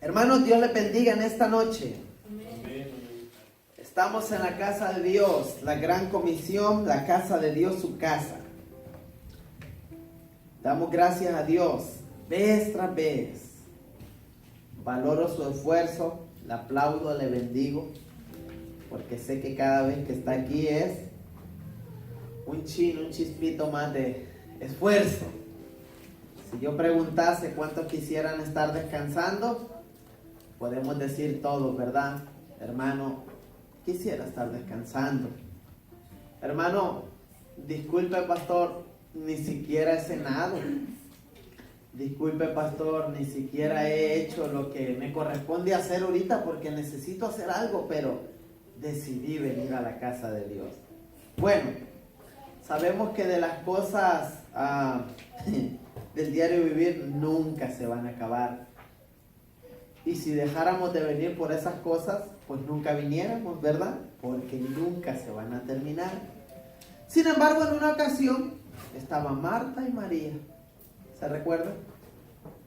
Hermanos, Dios les bendiga en esta noche. Amén. Estamos en la casa de Dios, la gran comisión, la casa de Dios, su casa. Damos gracias a Dios, vez tras vez. Valoro su esfuerzo, le aplaudo, le bendigo, porque sé que cada vez que está aquí es un chispito más de esfuerzo. Si yo preguntase cuántos quisieran estar descansando, podemos decir todos, ¿verdad? Hermano, quisiera estar descansando. Hermano, disculpe, pastor, ni siquiera he cenado. Disculpe, pastor, ni siquiera he hecho lo que me corresponde hacer ahorita porque necesito hacer algo, pero decidí venir a la casa de Dios. Bueno, sabemos que de las cosas del diario vivir nunca se van a acabar. Y si dejáramos de venir por esas cosas, pues nunca viniéramos, ¿verdad? Porque nunca se van a terminar. Sin embargo, en una ocasión estaban Marta y María. ¿Se recuerdan?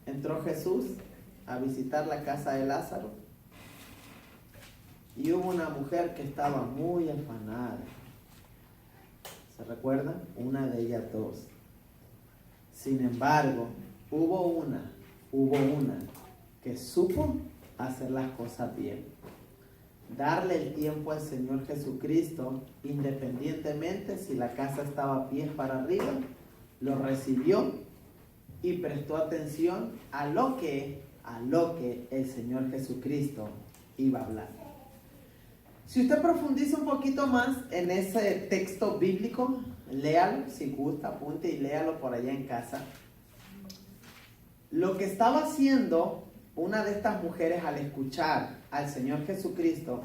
Entró Jesús a visitar la casa de Lázaro. Y hubo una mujer que estaba muy afanada. ¿Se recuerdan? Una de ellas dos. Sin embargo, hubo una que supo hacer las cosas bien. Darle el tiempo al Señor Jesucristo, independientemente si la casa estaba pies para arriba, lo recibió y prestó atención a lo que el Señor Jesucristo iba a hablar. Si usted profundiza un poquito más en ese texto bíblico, léalo, si gusta, apunte y léalo por allá en casa. Lo que estaba haciendo una de estas mujeres al escuchar al Señor Jesucristo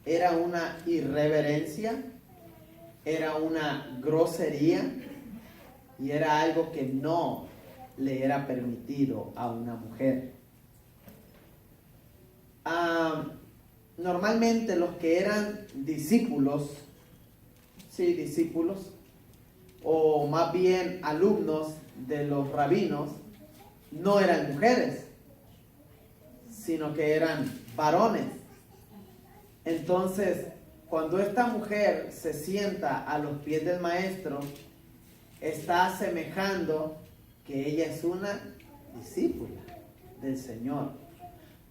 era una irreverencia, era una grosería y era algo que no le era permitido a una mujer. Normalmente los que eran discípulos, o más bien alumnos de los rabinos, no eran mujeres, sino que eran varones. Entonces, cuando esta mujer se sienta a los pies del maestro, está asemejando que ella es una discípula del Señor.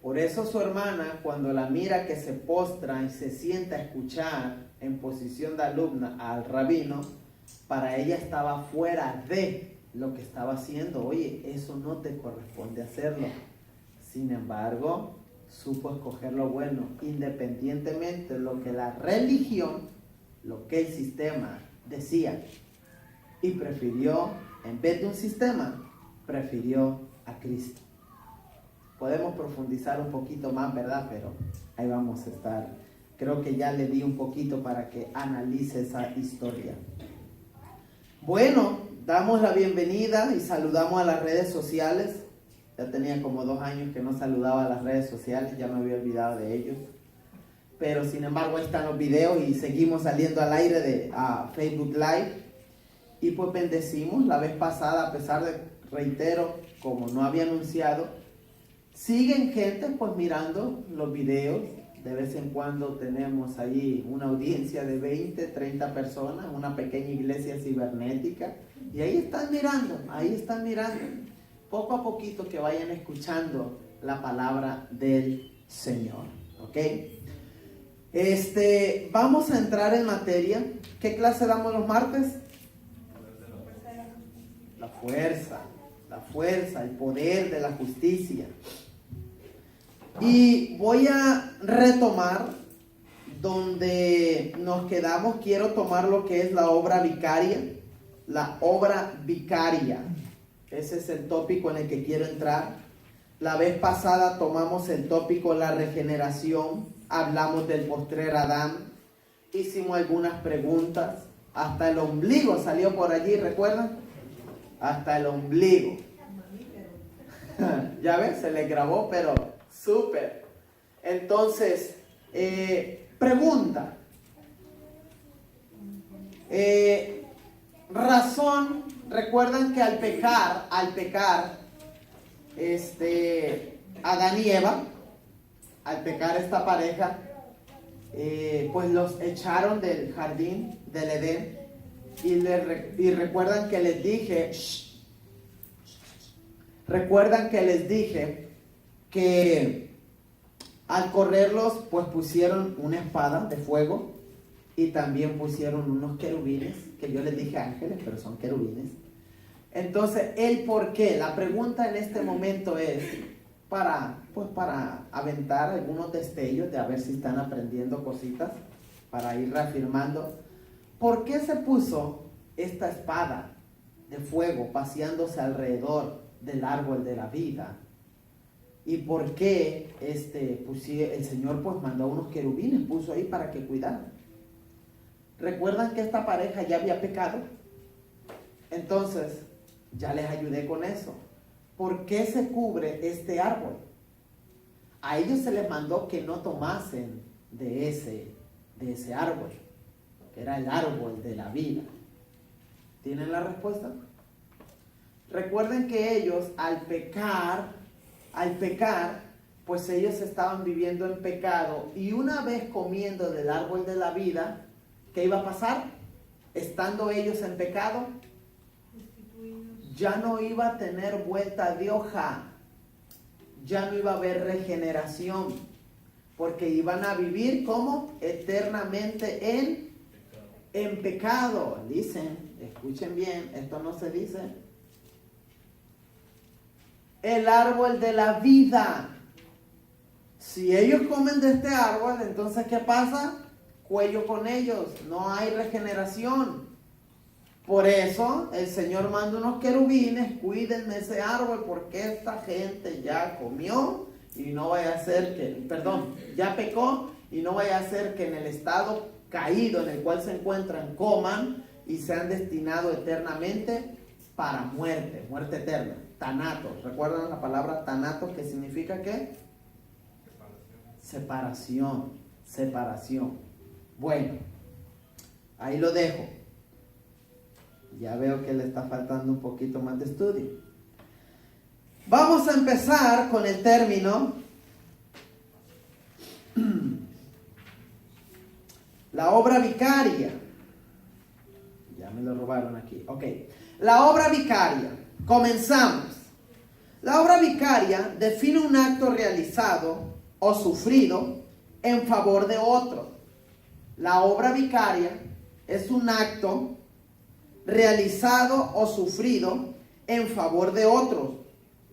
Por eso su hermana, cuando la mira que se postra y se sienta a escuchar en posición de alumna al rabino, para ella estaba fuera de lo que estaba haciendo. Oye, eso no te corresponde hacerlo. Sin embargo, supo escoger lo bueno, independientemente de lo que la religión, lo que el sistema decía. Y prefirió, en vez de un sistema, prefirió a Cristo. Podemos profundizar un poquito más, ¿verdad? Pero ahí vamos a estar. Creo que ya le di un poquito para que analice esa historia. Bueno, damos la bienvenida y saludamos a las redes sociales. Ya tenía como 2 años que no saludaba a las redes sociales, ya me había olvidado de ellos. Pero sin embargo ahí están los videos y seguimos saliendo al aire de Facebook Live. Y pues bendecimos la vez pasada, a pesar de, reitero, como no había anunciado, siguen gente pues mirando los videos. De vez en cuando tenemos ahí una audiencia de 20, 30 personas, una pequeña iglesia cibernética. Y ahí están mirando. Poco a poquito que vayan escuchando la palabra del Señor. ¿Ok? Vamos a entrar en materia. ¿Qué clase damos los martes? La fuerza, el poder de la justicia. Y voy a retomar donde nos quedamos. Quiero tomar lo que es la obra vicaria. La obra vicaria. Ese es el tópico en el que quiero entrar. La vez pasada tomamos el tópico la regeneración. Hablamos del postrer Adán. Hicimos algunas preguntas. Hasta el ombligo salió por allí, ¿recuerdan? Hasta el ombligo. Ya ves, se le grabó, pero súper. Entonces, pregunta. Razón, recuerdan que al pecar, Adán y Eva, al pecar esta pareja, pues los echaron del jardín del Edén. Y recuerdan que les dije, que al correrlos, pues pusieron una espada de fuego y también pusieron unos querubines, que yo les dije ángeles, pero son querubines. Entonces, ¿el por qué? La pregunta en este momento es para aventar algunos destellos de a ver si están aprendiendo cositas, para ir reafirmando. ¿Por qué se puso esta espada de fuego paseándose alrededor del árbol de la vida? ¿Y por qué el Señor pues mandó unos querubines, puso ahí para que cuidaran? ¿Recuerdan que esta pareja ya había pecado? Entonces, ya les ayudé con eso. ¿Por qué se cubre este árbol? A ellos se les mandó que no tomasen de ese árbol, que era el árbol de la vida. ¿Tienen la respuesta? Recuerden que ellos al pecar, pues ellos estaban viviendo en pecado, y una vez comiendo del árbol de la vida, ¿qué iba a pasar? Estando ellos en pecado, ya no iba a tener vuelta de hoja, ya no iba a haber regeneración, porque iban a vivir como eternamente en pecado. Dicen, escuchen bien, esto no se dice. El árbol de la vida. Si ellos comen de este árbol, entonces ¿qué pasa? Cuello con ellos, no hay regeneración. Por eso el Señor manda unos querubines, cuídenme ese árbol, porque esta gente ya comió y no vaya a ser que, ya pecó, y no vaya a ser que en el estado caído en el cual se encuentran coman y sean destinados eternamente para muerte eterna. Tanatos, ¿recuerdan la palabra tanatos? ¿Qué significa qué? Separación. Bueno, ahí lo dejo. Ya veo que le está faltando un poquito más de estudio. Vamos a empezar con el término la obra vicaria. Ya me lo robaron aquí. Ok. La obra vicaria. Comenzamos. La obra vicaria define un acto realizado o sufrido en favor de otro. La obra vicaria es un acto realizado o sufrido en favor de otros,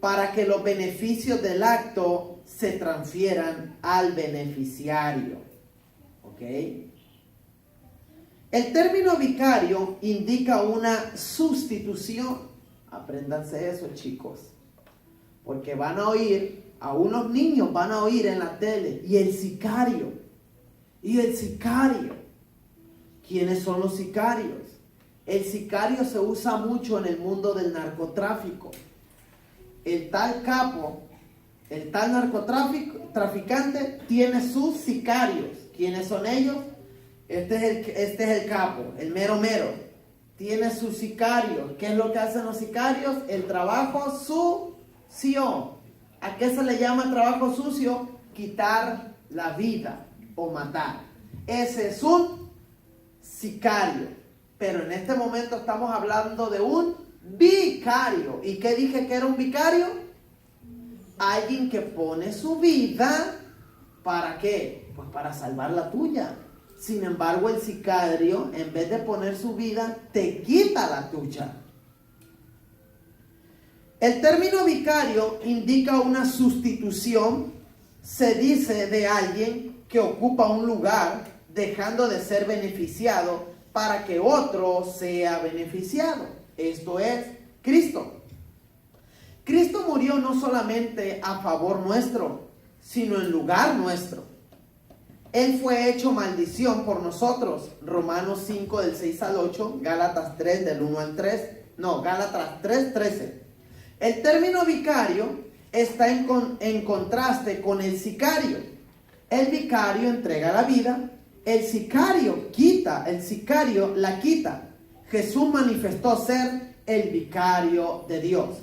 para que los beneficios del acto se transfieran al beneficiario. ¿Ok? El término vicario indica una sustitución. Apréndanse eso, chicos, porque van a oír, a unos niños van a oír en la tele, y el sicario. ¿Quiénes son los sicarios? El sicario se usa mucho en el mundo del narcotráfico. El tal capo, el tal narcotraficante tiene sus sicarios. ¿Quiénes son ellos? Este es el capo, el mero. Tiene sus sicarios. ¿Qué es lo que hacen los sicarios? El trabajo sucio. ¿A qué se le llama trabajo sucio? Quitar la vida o matar. Ese es un sicario. Pero en este momento estamos hablando de un vicario. ¿Y qué dije que era un vicario? Alguien que pone su vida, ¿para qué? Pues para salvar la tuya. Sin embargo, el sicario, en vez de poner su vida, te quita la tuya. El término vicario indica una sustitución. Se dice de alguien que ocupa un lugar, dejando de ser beneficiado para que otro sea beneficiado. Esto es Cristo. Cristo murió no solamente a favor nuestro, sino en lugar nuestro. Él fue hecho maldición por nosotros. Romanos 5 del 6 al 8, Gálatas 3 del 1 al 3. No, Gálatas 3, 13. El término vicario está en contraste con el sicario. El vicario entrega la vida, el sicario la quita. Jesús manifestó ser el vicario de Dios.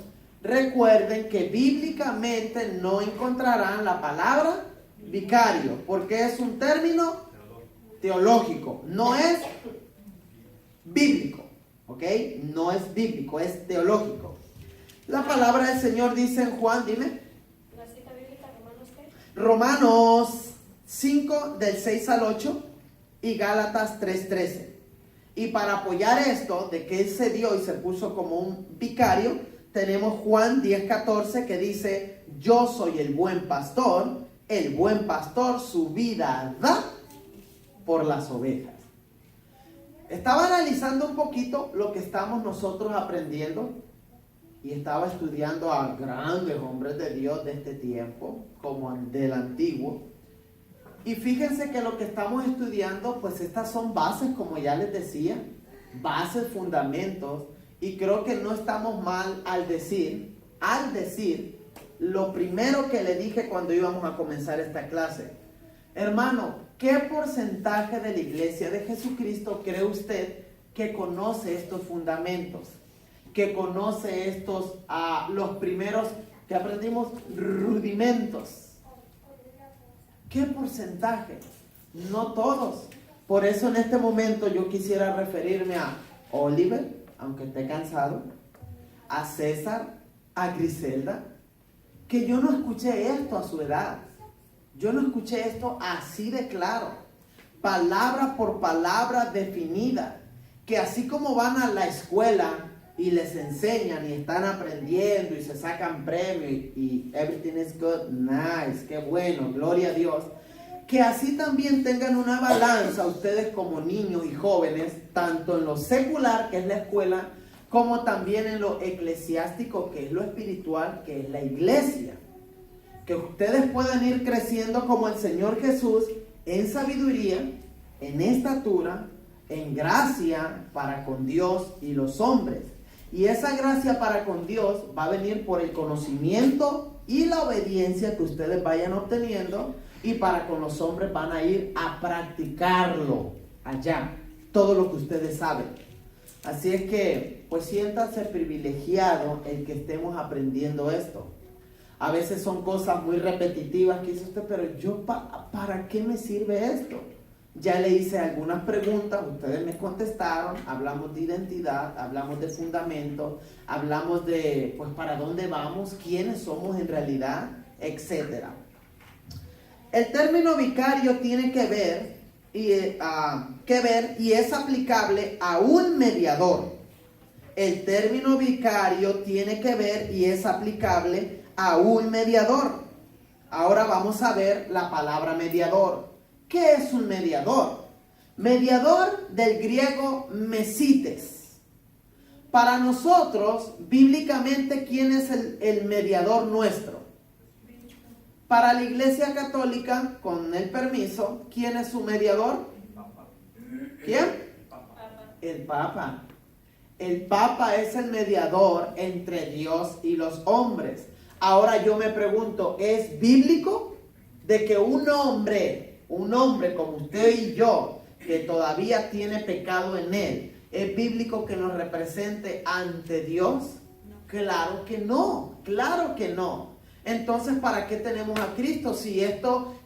recuerden que bíblicamente no encontrarán la palabra vicario, porque es un término teológico, no es bíblico, ¿ok? No es bíblico, es teológico. La palabra del Señor dice en Juan, dime. La cita bíblica, Romanos ¿qué? Romanos 5 del 6 al 8 y Gálatas 3:13. Y para apoyar esto de que Él se dio y se puso como un vicario, tenemos Juan 10:14 que dice: yo soy el buen pastor su vida da por las ovejas. Estaba analizando un poquito lo que estamos nosotros aprendiendo y estaba estudiando a grandes hombres de Dios de este tiempo, como del antiguo. Y fíjense que lo que estamos estudiando, pues estas son bases, como ya les decía, bases, fundamentos, y creo que no estamos mal al decir lo primero que le dije cuando íbamos a comenzar esta clase. Hermano, ¿qué porcentaje de la iglesia de Jesucristo cree usted que conoce estos fundamentos? Que conoce estos, los primeros que aprendimos, rudimentos. ¿Qué porcentaje? No todos. Por eso en este momento yo quisiera referirme a Oliver, aunque esté cansado, a César, a Griselda, que yo no escuché esto a su edad. Yo no escuché esto así de claro, palabra por palabra definida, que así como van a la escuela y les enseñan y están aprendiendo y se sacan premios y everything is good, nice, qué bueno, gloria a Dios, que así también tengan una balanza ustedes como niños y jóvenes, tanto en lo secular, que es la escuela, como también en lo eclesiástico, que es lo espiritual, que es la iglesia. Que ustedes puedan ir creciendo como el Señor Jesús en sabiduría, en estatura, en gracia para con Dios y los hombres. Y esa gracia para con Dios va a venir por el conocimiento y la obediencia que ustedes vayan obteniendo, y para con los hombres van a ir a practicarlo allá, todo lo que ustedes saben. Así es que, pues siéntanse privilegiado el que estemos aprendiendo esto. A veces son cosas muy repetitivas que dice usted, pero yo, ¿para qué me sirve esto? Ya le hice algunas preguntas, ustedes me contestaron, hablamos de identidad, hablamos de fundamento, hablamos de, pues, para dónde vamos, quiénes somos en realidad, etc. El término vicario tiene que ver y es aplicable a un mediador. El término vicario tiene que ver y es aplicable a un mediador. Ahora vamos a ver la palabra mediador. ¿Qué es un mediador? Mediador del griego mesites. Para nosotros, bíblicamente, ¿quién es el mediador nuestro? Para la Iglesia Católica, con el permiso, ¿quién es su mediador? ¿Quién? El Papa. El Papa es el mediador entre Dios y los hombres. Ahora yo me pregunto, ¿es bíblico de que un hombre como usted y yo, que todavía tiene pecado en él, es bíblico que nos represente ante Dios? Claro que no, claro que no. Entonces, ¿para qué tenemos a Cristo si esto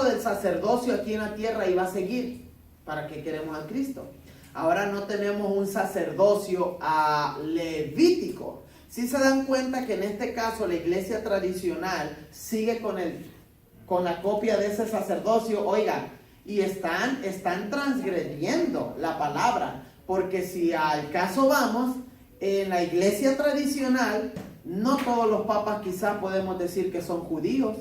del sacerdocio aquí en la tierra iba a seguir? ¿Para qué queremos a Cristo? Ahora no tenemos un sacerdocio levítico. Si se dan cuenta que en este caso la iglesia tradicional sigue con la copia de ese sacerdocio, oigan, y están transgrediendo la palabra, porque si al caso vamos, en la iglesia tradicional, no todos los papas quizás podemos decir que son judíos.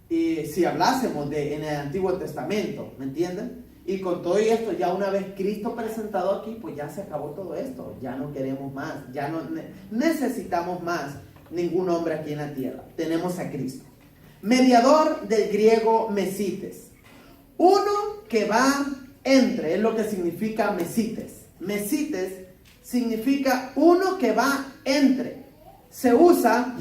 Y si hablásemos en el Antiguo Testamento, ¿me entienden? Y con todo esto, ya una vez Cristo presentado aquí, pues ya se acabó todo esto. Ya no queremos más, ya no necesitamos más ningún hombre aquí en la tierra. Tenemos a Cristo. Mediador del griego mesites. Uno que va entre, es lo que significa mesites. Mesites significa uno que va entre. Se usa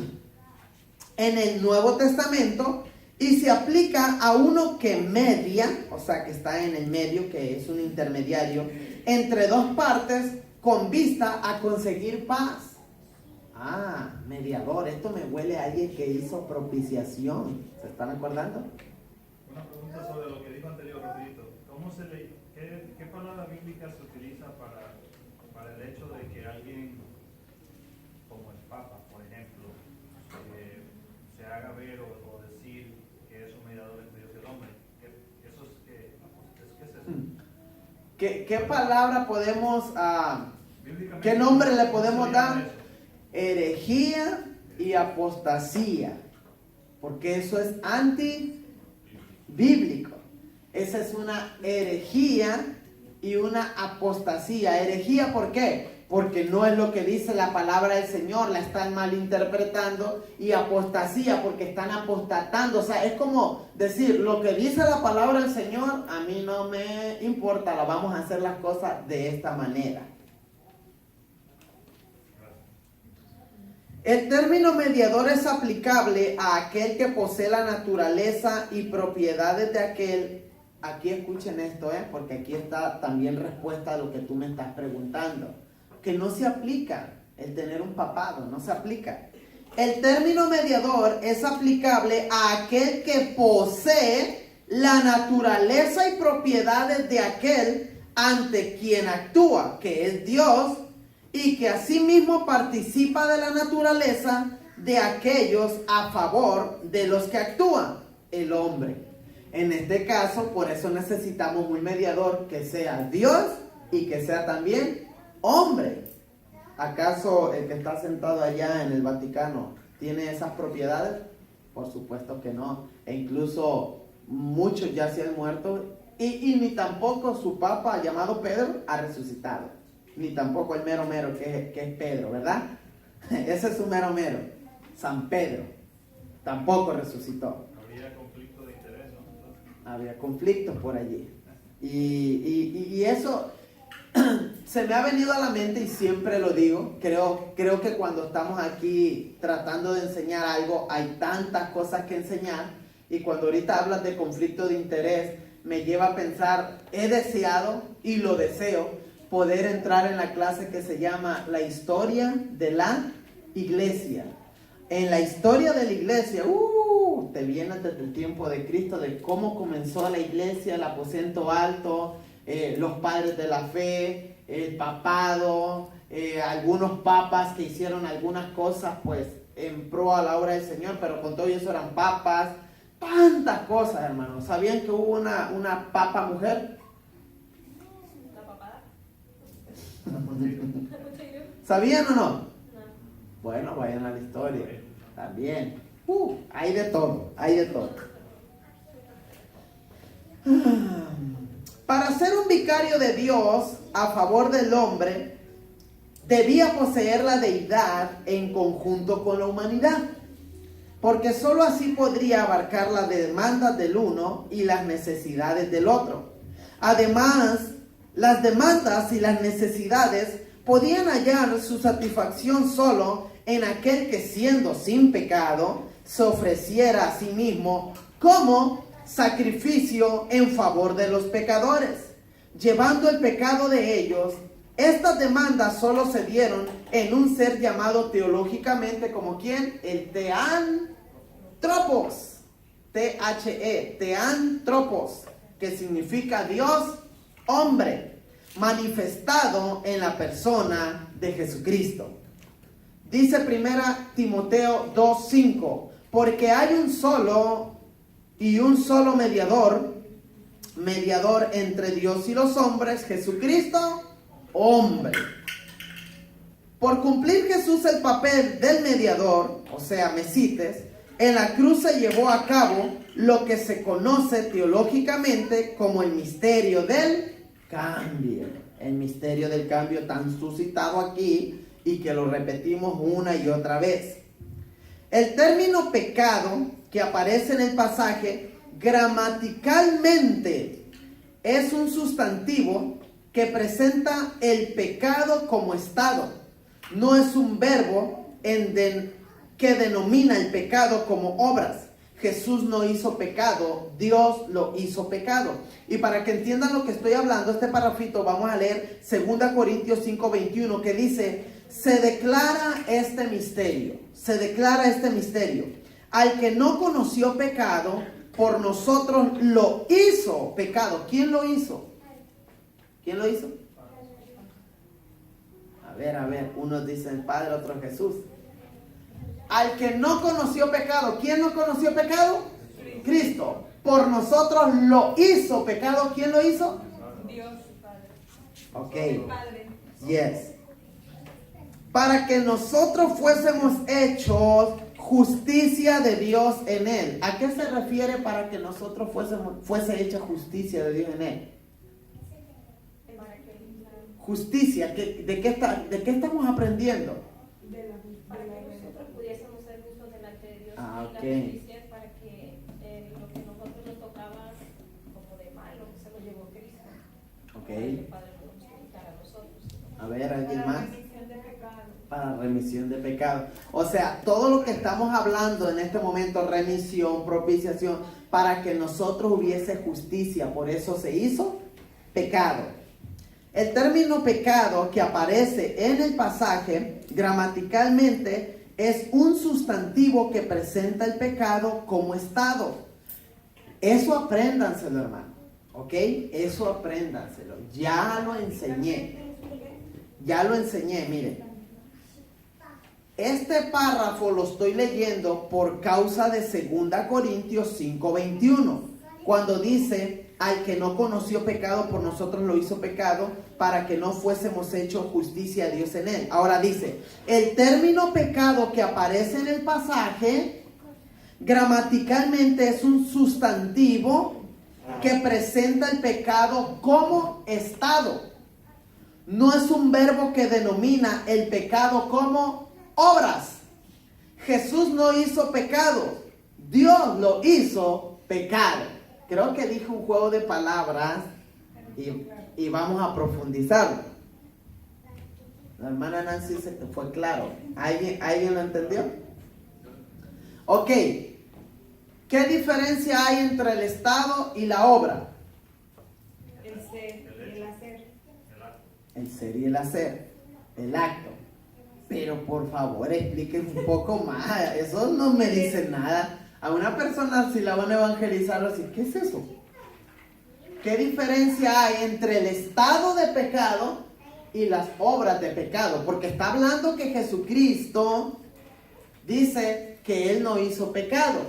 en el Nuevo Testamento y se aplica a uno que media, o sea que está en el medio, que es un intermediario, entre dos partes con vista a conseguir paz. Ah, mediador, esto me huele a alguien que hizo propiciación. ¿Se están acordando? Una pregunta sobre lo que dijo anterior, rapidito. ¿Qué palabra bíblica se utiliza para el hecho de que alguien, como el Papa, por ejemplo, se haga ver o decir que es un mediador entre Dios y el hombre? ¿Qué es eso? ¿Qué palabra podemos, qué nombre le podemos dar? Herejía y apostasía, porque eso es antibíblico. Esa es una herejía y una apostasía. Herejía, ¿por qué? Porque no es lo que dice la palabra del Señor, la están malinterpretando. Y apostasía, porque están apostatando. O sea, es como decir, lo que dice la palabra del Señor, a mí no me importa, la vamos a hacer las cosas de esta manera. El término mediador es aplicable a aquel que posee la naturaleza y propiedades de aquel. Aquí escuchen esto, porque aquí está también respuesta a lo que tú me estás preguntando. Que no se aplica el tener un papado, no se aplica. El término mediador es aplicable a aquel que posee la naturaleza y propiedades de aquel ante quien actúa, que es Dios, y que asimismo participa de la naturaleza de aquellos a favor de los que actúan, el hombre. En este caso, por eso necesitamos un mediador que sea Dios y que sea también hombre. ¿Acaso el que está sentado allá en el Vaticano tiene esas propiedades? Por supuesto que no. E incluso muchos ya se han muerto y ni tampoco su papa llamado Pedro ha resucitado. Ni tampoco el mero mero que es Pedro, ¿verdad? Ese es su mero mero, San Pedro. Tampoco resucitó. Había conflicto de interés, ¿no? Había conflictos por allí. Y eso se me ha venido a la mente y siempre lo digo. Creo que cuando estamos aquí tratando de enseñar algo, hay tantas cosas que enseñar. Y cuando ahorita hablas de conflicto de interés, me lleva a pensar, he deseado y lo deseo, poder entrar en la clase que se llama La historia de la iglesia. En la historia de la iglesia, te viene desde el tiempo de Cristo, de cómo comenzó la iglesia, el aposento alto, los padres de la fe, el papado, algunos papas que hicieron algunas cosas pues en pro a la obra del Señor, pero con todo eso eran papas. Tantas cosas, hermanos. ¿Sabían que hubo una papa mujer? ¿Sabían o no? Bueno, vayan a la historia. También. Hay de todo, hay de todo. Para ser un vicario de Dios a favor del hombre, debía poseer la deidad en conjunto con la humanidad, porque sólo así podría abarcar las demandas del uno y las necesidades del otro. Además, las demandas y las necesidades podían hallar su satisfacción solo en aquel que, siendo sin pecado, se ofreciera a sí mismo como sacrificio en favor de los pecadores, llevando el pecado de ellos. Estas demandas solo se dieron en un ser llamado teológicamente como ¿quién? El Theantropos, T-H-E, Theantropos, que significa Dios hombre, manifestado en la persona de Jesucristo. Dice 1 Timoteo 2:5, porque hay un solo mediador entre Dios y los hombres, Jesucristo, hombre. Por cumplir Jesús el papel del mediador, o sea, Mesites, en la cruz se llevó a cabo lo que se conoce teológicamente como el misterio del cambio. El misterio del cambio tan suscitado aquí y que lo repetimos una y otra vez. El término pecado que aparece en el pasaje gramaticalmente es un sustantivo que presenta el pecado como estado. No es un verbo que denomina el pecado como obras. Jesús no hizo pecado, Dios lo hizo pecado. Y para que entiendan lo que estoy hablando, este parrafito vamos a leer 2 Corintios 5:21, que dice: se declara este misterio, al que no conoció pecado, por nosotros lo hizo pecado. ¿Quién lo hizo? ¿Quién lo hizo? A ver, unos dicen Padre, otros Jesús. Al que no conoció pecado. ¿Quién no conoció pecado? Cristo. Por nosotros lo hizo pecado. ¿Quién lo hizo? Dios, Padre. Ok. El Padre. Yes. Para que nosotros fuésemos hechos justicia de Dios en él. ¿A qué se refiere para que nosotros fuese hecha justicia de Dios en él? Para que Justicia. ¿De qué estamos aprendiendo? para que nosotros pudiésemos ser justos delante de Dios. Ah, y ok. la justicia es para que lo que nosotros nos tocaba como de malo se lo llevó Cristo. Ok. Para que el Padre nos justificara a nosotros. A ver, ¿alguien más? Remisión de pecado. Para remisión de pecado. O sea, todo lo que estamos hablando en este momento, remisión, propiciación, para que nosotros hubiese justicia. Por eso se hizo pecado. El término pecado que aparece en el pasaje gramaticalmente es un sustantivo que presenta el pecado como estado. Eso apréndanselo, hermano. ¿Ok? Eso apréndanselo. Ya lo enseñé, miren. Este párrafo lo estoy leyendo por causa de 2 Corintios 5:21, cuando dice: al que no conoció pecado, por nosotros lo hizo pecado, para que no fuésemos hechos justicia de Dios en él. Ahora dice, el término pecado que aparece en el pasaje, gramaticalmente es un sustantivo que presenta el pecado como estado. No es un verbo que denomina el pecado como obras. Jesús no hizo pecado, Dios lo hizo pecado. Creo que dije un juego de palabras y vamos a profundizarlo. La hermana Nancy fue claro. ¿Alguien lo entendió? Ok. ¿Qué diferencia hay entre el estado y la obra? El ser y el hacer. El ser y el hacer. El acto. Pero por favor, expliquen un poco más. Eso no me dice nada. A una persona, si la van a evangelizar, así, ¿qué es eso? ¿Qué diferencia hay entre el estado de pecado y las obras de pecado? Porque está hablando que Jesucristo dice que Él no hizo pecado.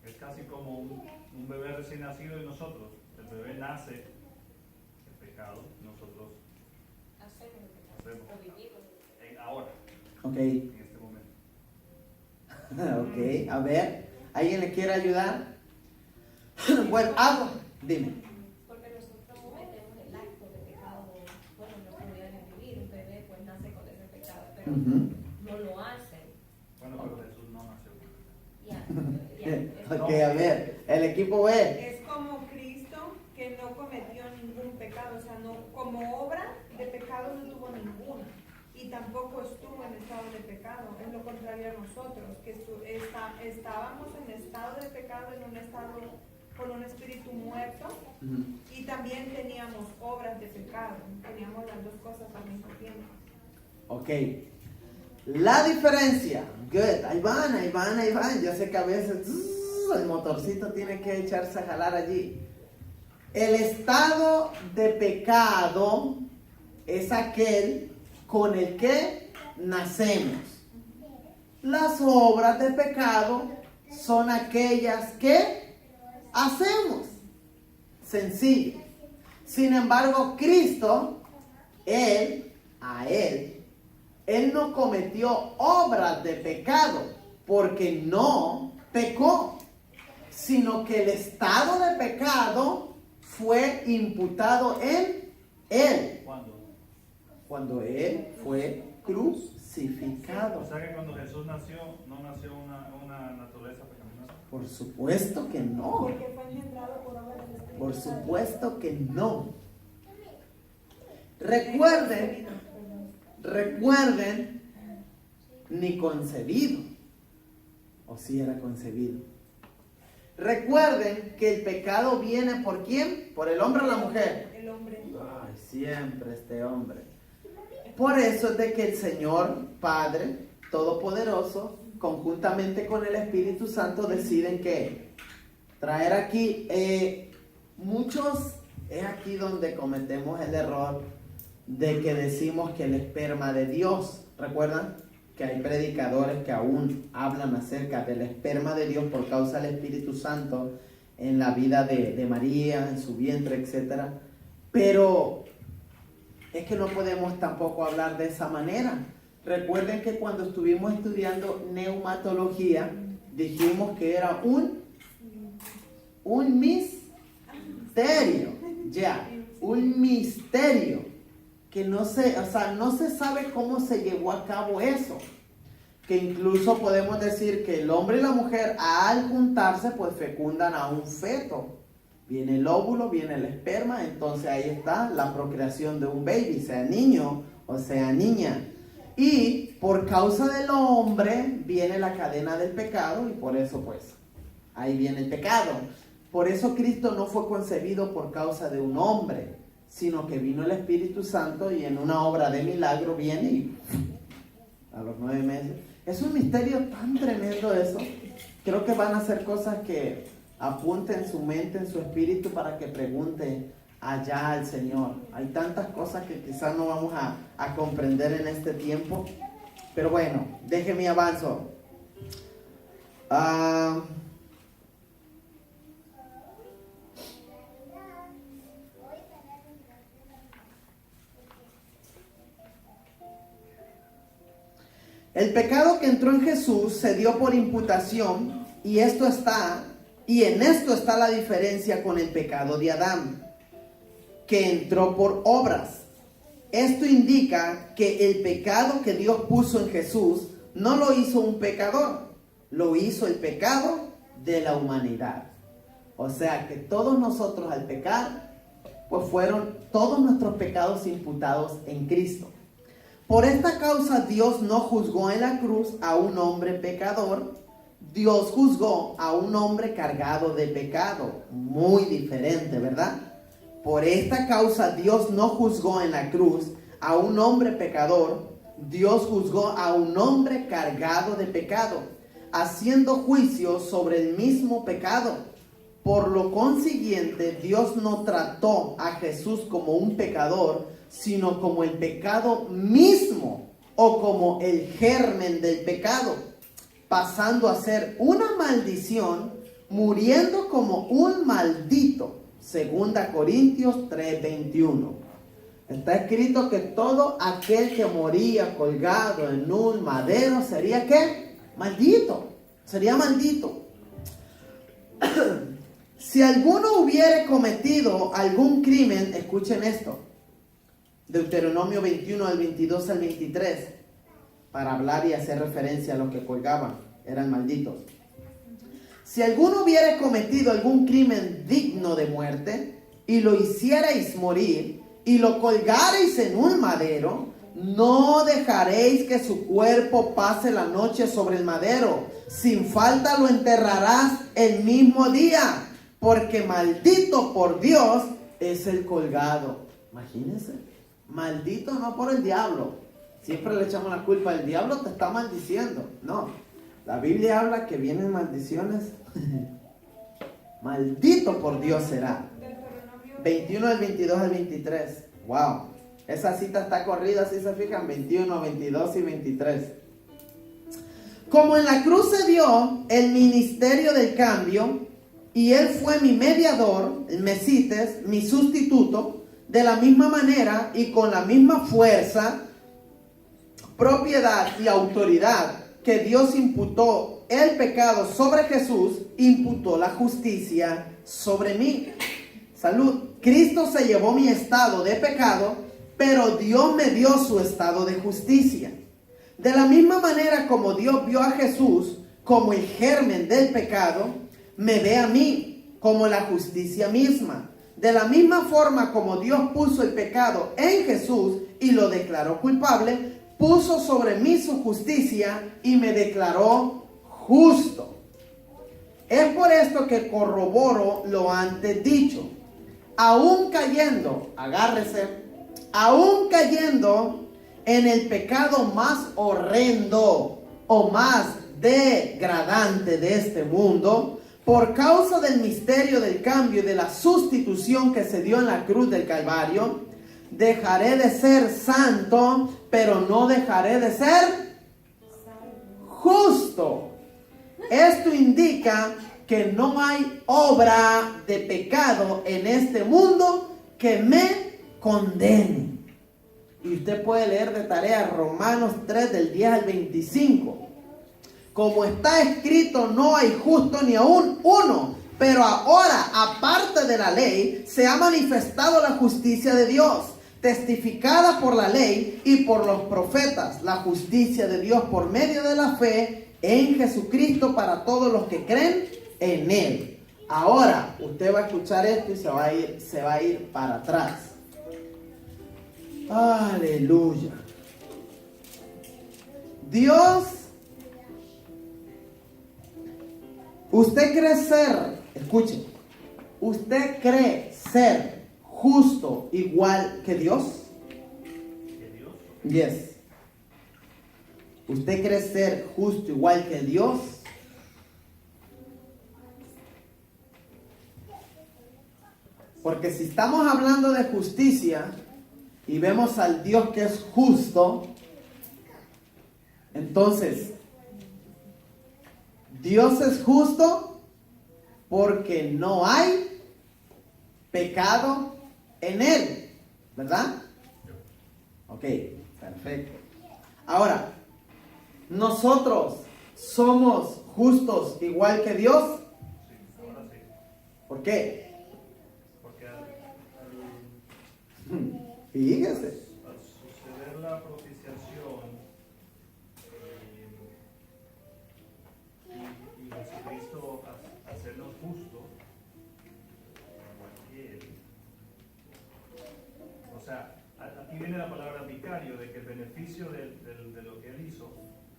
Es casi como un bebé recién nacido de nosotros. El bebé nace en pecado, nosotros hacemos O vivimos. ahora, Ok. en este momento. Ok, a ver, ¿alguien le quiere ayudar? Bueno, dime. Porque nosotros cometemos el acto de pecado, bueno, en nuestra vida de vivir, un bebé pues nace con ese pecado, pero no lo hacen. Bueno, pero Jesús no nació con Ya. Ok, a ver, el equipo B. Es como Cristo, que no cometió ningún pecado, o sea, no, como obra de pecado no tuvo ninguna, y tampoco estuvo en estado de pecado, es lo contrario a nosotros, que estábamos en estado de pecado, en un estado con un espíritu muerto, y también teníamos obras de pecado, teníamos las dos cosas al mismo tiempo. Ok. La diferencia. Good. Ahí van. Yo sé que a veces el motorcito tiene que echarse a jalar allí. El estado de pecado es aquel con el que nacemos. Las obras de pecado son aquellas que hacemos. Sencillo. Sin embargo, Cristo, Él no cometió obras de pecado porque no pecó, sino que el estado de pecado fue imputado en Él. ¿Cuándo? Cuando Él fue crucificado. O sea que cuando Jesús nació, no nació una naturaleza pecaminosa. Por supuesto que no. Porque fue engendrado por obra del Espíritu Por Santo. supuesto que no. Recuerden, ni concebido. ¿O sí era concebido? Recuerden que el pecado viene ¿por quién? ¿Por el hombre o la mujer? El hombre. Ay, siempre este hombre. Por eso es de que el Señor Padre Todopoderoso, conjuntamente con el Espíritu Santo, deciden que traer aquí muchos, es aquí donde cometemos el error de que decimos que el esperma de Dios, ¿recuerdan? Que hay predicadores que aún hablan acerca del esperma de Dios por causa del Espíritu Santo en la vida de María, en su vientre, etc. Pero es que no podemos tampoco hablar de esa manera. Recuerden que cuando estuvimos estudiando neumatología, dijimos que era un misterio, un misterio, que no se sabe cómo se llevó a cabo eso. Que incluso podemos decir que el hombre y la mujer al juntarse pues fecundan a un feto. Viene el óvulo, viene el esperma, entonces ahí está la procreación de un baby, sea niño o sea niña. Y por causa del hombre viene la cadena del pecado y por eso pues ahí viene el pecado. Por eso Cristo no fue concebido por causa de un hombre, sino que vino el Espíritu Santo y en una obra de milagro viene y a los 9 meses. Es un misterio tan tremendo eso. Creo que van a ser cosas que apunten en su mente, en su espíritu, para que pregunte allá al Señor. Hay tantas cosas que quizás no vamos a comprender en este tiempo. Pero bueno, déjeme avanzo. El pecado que entró en Jesús se dio por imputación y en esto está la diferencia con el pecado de Adán, que entró por obras. Esto indica que el pecado que Dios puso en Jesús no lo hizo un pecador, lo hizo el pecado de la humanidad. O sea que todos nosotros al pecar, pues fueron todos nuestros pecados imputados en Cristo. Por esta causa Dios no juzgó en la cruz a un hombre pecador, Dios juzgó a un hombre cargado de pecado. Muy diferente, ¿verdad? Por esta causa Dios no juzgó en la cruz a un hombre pecador, Dios juzgó a un hombre cargado de pecado, haciendo juicio sobre el mismo pecado. Por lo consiguiente, Dios no trató a Jesús como un pecador, sino como el pecado mismo o como el germen del pecado, pasando a ser una maldición, muriendo como un maldito. 2 Corintios 3:21. Está escrito que todo aquel que moría colgado en un madero sería ¿qué? Maldito. Sería maldito. Si alguno hubiere cometido algún crimen, escuchen esto. Deuteronomio 21 del 22 al 23, para hablar y hacer referencia a los que colgaban, eran malditos. Si alguno hubiere cometido algún crimen digno de muerte, y lo hicierais morir, y lo colgareis en un madero, no dejaréis que su cuerpo pase la noche sobre el madero, sin falta lo enterrarás el mismo día, porque maldito por Dios es el colgado. Imagínense. Maldito no por el diablo. Siempre le echamos la culpa. El diablo te está maldiciendo. No. La Biblia habla que vienen maldiciones. Maldito por Dios será. 21 del 22 al 23. Wow. Esa cita está corrida, si se fijan. 21, 22 y 23. Como en la cruz se dio el ministerio del cambio, y él fue mi mediador, el Mesites, mi sustituto, de la misma manera y con la misma fuerza, propiedad y autoridad que Dios imputó el pecado sobre Jesús, imputó la justicia sobre mí. Salud. Cristo se llevó mi estado de pecado, pero Dios me dio su estado de justicia. De la misma manera como Dios vio a Jesús como el germen del pecado, me ve a mí como la justicia misma. De la misma forma como Dios puso el pecado en Jesús y lo declaró culpable, puso sobre mí su justicia y me declaró justo. Es por esto que corroboro lo antes dicho. Aún cayendo, agárrese, aún cayendo en el pecado más horrendo o más degradante de este mundo, por causa del misterio del cambio y de la sustitución que se dio en la cruz del Calvario, dejaré de ser santo, pero no dejaré de ser justo. Esto indica que no hay obra de pecado en este mundo que me condene. Y usted puede leer de tarea Romanos 3 del 10 al 25. Como está escrito, no hay justo ni aún uno. Pero ahora, aparte de la ley, se ha manifestado la justicia de Dios, testificada por la ley y por los profetas. La justicia de Dios por medio de la fe en Jesucristo para todos los que creen en Él. Ahora, usted va a escuchar esto y se va a ir para atrás. Aleluya. Dios, usted cree ser, escuche, usted cree ser justo igual que Dios. ¿Que Dios? Yes. ¿Usted cree ser justo igual que Dios? Porque si estamos hablando de justicia y vemos al Dios que es justo, entonces, Dios es justo porque no hay pecado en Él, ¿verdad? Ok, perfecto. Ahora, ¿nosotros somos justos igual que Dios? Sí, ahora sí. ¿Por qué? Porque Fíjese. al suceder la propiciación y Jesucristo hacernos justos, igual que Él, o sea, aquí viene la palabra vicario, de que el beneficio de lo que Él hizo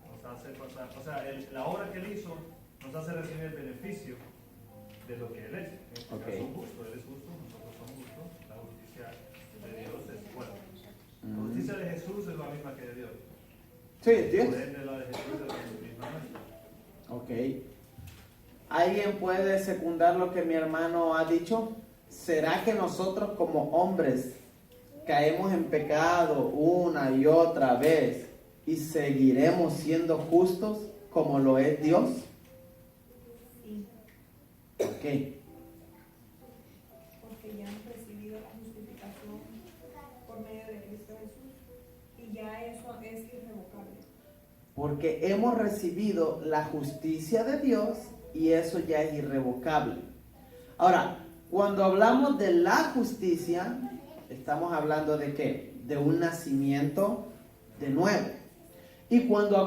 nos hace pasar, o sea, la obra que Él hizo nos hace recibir el beneficio de lo que Él es. En este caso justo, Él es justo, nosotros somos justos, la justicia de Dios es buena. La justicia de Jesús es la misma que de Dios. Sí, Dios. Por ende, la de Jesús es la misma nuestra. Ok. ¿Alguien puede secundar lo que mi hermano ha dicho? ¿Será que nosotros como hombres caemos en pecado una y otra vez y seguiremos siendo justos como lo es Dios? Sí, ¿Por qué? porque ya han recibido la justificación por medio de Cristo Jesús y ya eso es irrevocable. Porque hemos recibido la justicia de Dios y eso ya es irrevocable. Ahora, cuando hablamos de la justicia, estamos hablando de ¿qué? De un nacimiento de nuevo. Y cuando